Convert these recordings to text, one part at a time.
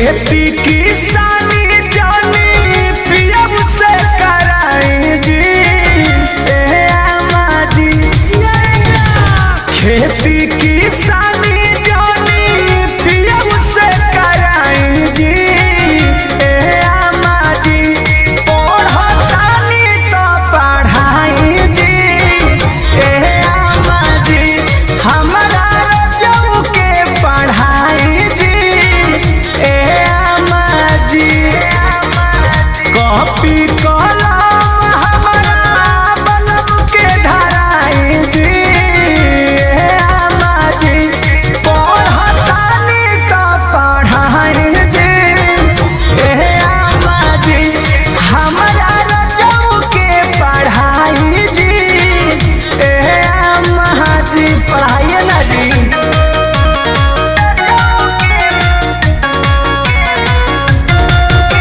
खेती किसानी जानी पियब से कराई जी ए अम्मा जी। खेती किसानी जानी पियब से कराई जी ए अम्मा जी। पढ़तानी तो पढ़ाई जी ए अम्मा जी। हमरा रजऊ के पढ़ाई जी ए अम्मा जी। कॉपी कलम हमरा बलम के धराई जी ए अम्मा जी। पढ़तानी तो पढ़ाई जी ए अम्मा जी। हमरा रजऊ के पढ़ाई जी ए अम्मा जी। पढ़ाइए ना जी।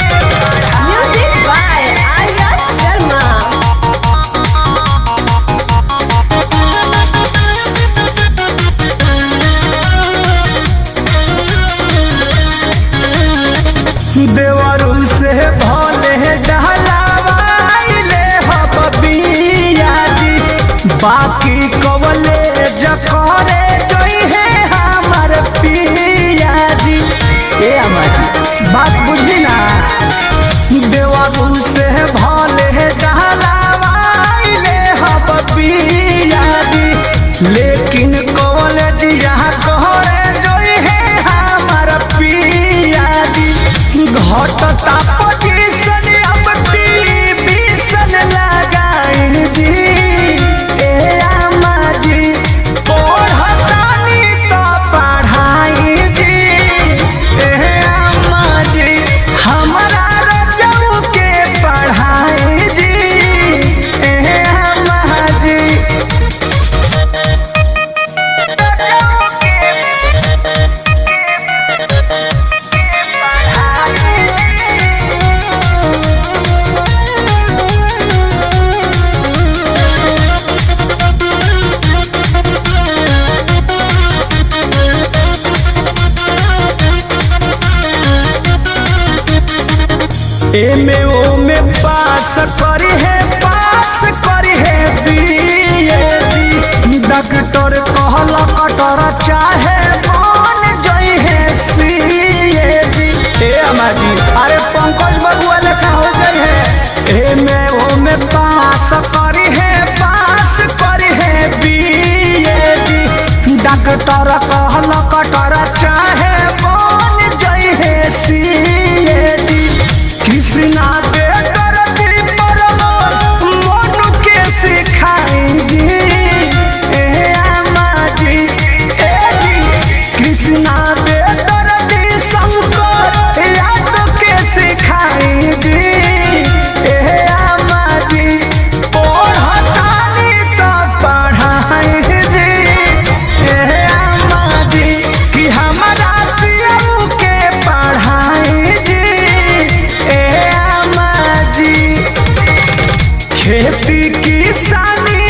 Music by Arya Sharma. देवरू से भले डहलावाइले हबिया जी। बाकी कवले जकरे जोई है हमार पिया जी ए अम्मा जी। बात बुझली ना। देवरू से भले डहलावाइले हबिया जी। लेकिन कॉलेजिया कहरे जोई है हमार पिया जी। घटता पोजीशन अब टीवीशन लगाई जी ए अम्मा जी। पढ़तानी तो पढ़ाई जी ए अम्मा जी। हमरा रजऊ के पढ़ाई जी ए अम्मा जी। एमे ओमे पास करी है बीए जी। डॉक्टर कहल कटर चाहे बन जई है सीए जी ए अम्मा जी। अरे पंकज बबुआ लेखा हो गई है। एमे ओमे पास करी है बीए जी। डॉक्टर कहल कटर चाहे बन जई है सीए जी। कृष्णा दे करती परमोर मोनू के सिखाई जी ए अम्मा जी ए जी। कृष्णा दे करती शंकर याद के सिखाई जी ए अम्मा जी। पढ़तानी तो पढ़ाई जी ए अम्मा जी। कि हमरा पियऊ के पढ़ाई जी ए अम्मा जी। खेती किसानी